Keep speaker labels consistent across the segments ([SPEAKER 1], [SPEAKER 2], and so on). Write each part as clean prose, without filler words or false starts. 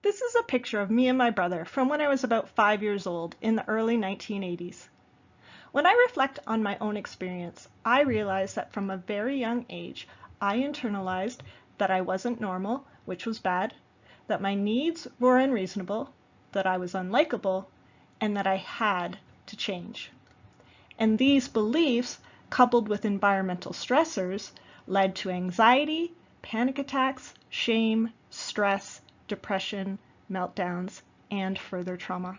[SPEAKER 1] This is a picture of me and my brother from when I was about 5 years old in the early 1980s. When I reflect on my own experience, I realize that from a very young age, I internalized that I wasn't normal, which was bad, that my needs were unreasonable, that I was unlikable, and that I had to change. And these beliefs, coupled with environmental stressors, led to anxiety, panic attacks, shame, stress, depression, meltdowns, and further trauma.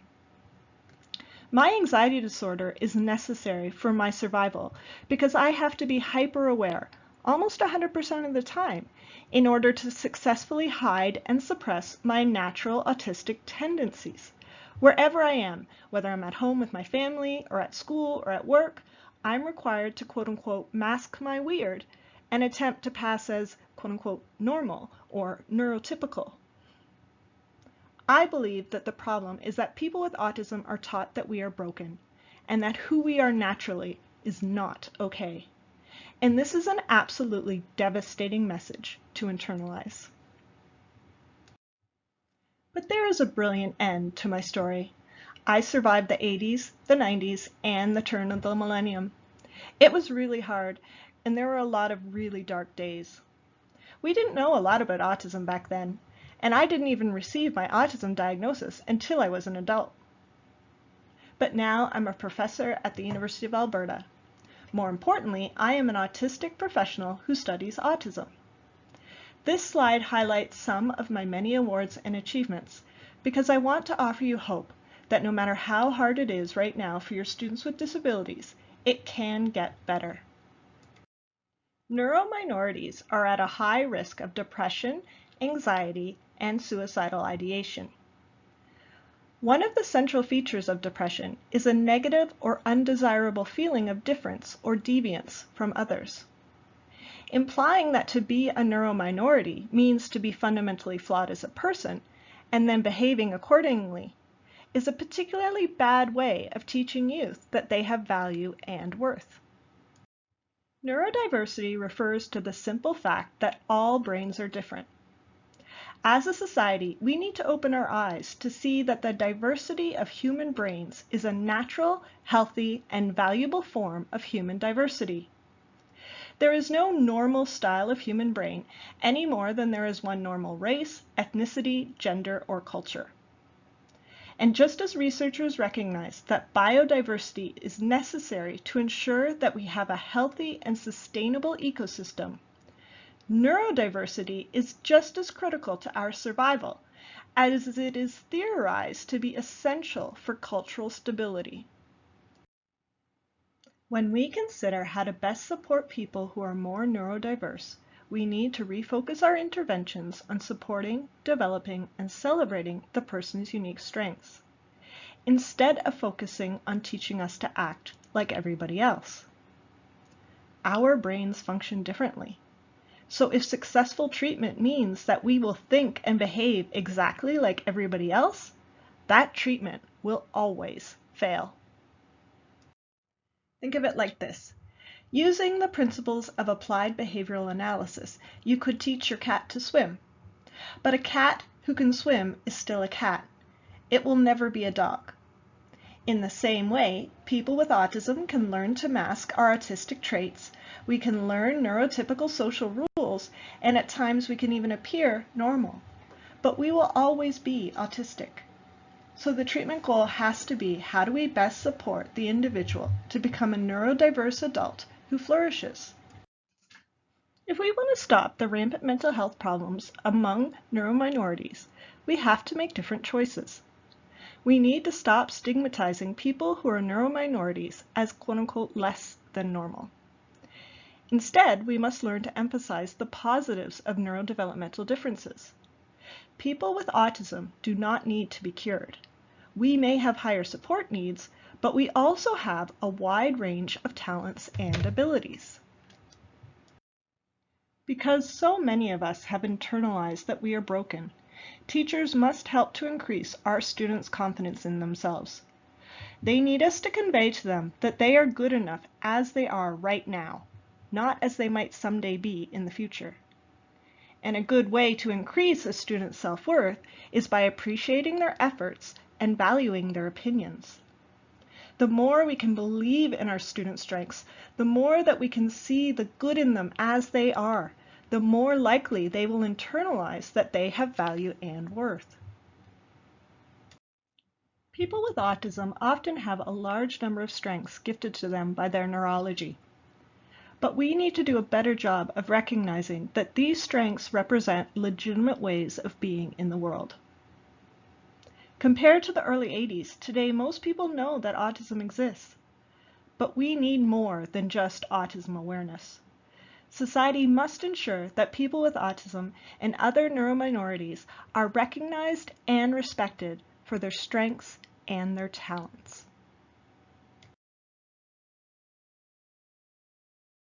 [SPEAKER 1] My anxiety disorder is necessary for my survival because I have to be hyper-aware almost 100% of the time in order to successfully hide and suppress my natural autistic tendencies. Wherever I am, whether I'm at home with my family or at school or at work, I'm required to quote-unquote mask my weird and attempt to pass as quote-unquote normal or neurotypical. I believe that the problem is that people with autism are taught that we are broken and that who we are naturally is not okay. And this is an absolutely devastating message to internalize. But there is a brilliant end to my story. I survived the 80s, the 90s, and the turn of the millennium. It was really hard, and there were a lot of really dark days. We didn't know a lot about autism back then, and I didn't even receive my autism diagnosis until I was an adult. But now I'm a professor at the University of Alberta. More importantly, I am an autistic professional who studies autism. This slide highlights some of my many awards and achievements because I want to offer you hope that no matter how hard it is right now for your students with disabilities, it can get better. Neurominorities are at a high risk of depression, anxiety, and suicidal ideation. One of the central features of depression is a negative or undesirable feeling of difference or deviance from others. Implying that to be a neurominority means to be fundamentally flawed as a person and then behaving accordingly is a particularly bad way of teaching youth that they have value and worth. Neurodiversity refers to the simple fact that all brains are different. As a society, we need to open our eyes to see that the diversity of human brains is a natural, healthy, and valuable form of human diversity. There is no normal style of human brain any more than there is one normal race, ethnicity, gender, or culture. And just as researchers recognize that biodiversity is necessary to ensure that we have a healthy and sustainable ecosystem, neurodiversity is just as critical to our survival as it is theorized to be essential for cultural stability. When we consider how to best support people who are more neurodiverse, we need to refocus our interventions on supporting, developing, and celebrating the person's unique strengths, instead of focusing on teaching us to act like everybody else. Our brains function differently. So if successful treatment means that we will think and behave exactly like everybody else, that treatment will always fail. Think of it like this. Using the principles of applied behavioral analysis, you could teach your cat to swim. But a cat who can swim is still a cat. It will never be a dog. In the same way, people with autism can learn to mask our autistic traits, we can learn neurotypical social rules, and at times we can even appear normal. But we will always be autistic. So the treatment goal has to be, how do we best support the individual to become a neurodiverse adult who flourishes? If we want to stop the rampant mental health problems among neurominorities, we have to make different choices. We need to stop stigmatizing people who are neurominorities as quote-unquote less than normal. Instead, we must learn to emphasize the positives of neurodevelopmental differences. People with autism do not need to be cured. We may have higher support needs, but we also have a wide range of talents and abilities. Because so many of us have internalized that we are broken, teachers must help to increase our students' confidence in themselves. They need us to convey to them that they are good enough as they are right now, not as they might someday be in the future. And a good way to increase a student's self-worth is by appreciating their efforts and valuing their opinions. The more we can believe in our students' strengths, the more that we can see the good in them as they are, the more likely they will internalize that they have value and worth. People with autism often have a large number of strengths gifted to them by their neurology. But we need to do a better job of recognizing that these strengths represent legitimate ways of being in the world. Compared to the early 80s, today most people know that autism exists. But we need more than just autism awareness. Society must ensure that people with autism and other neurominorities are recognized and respected for their strengths and their talents.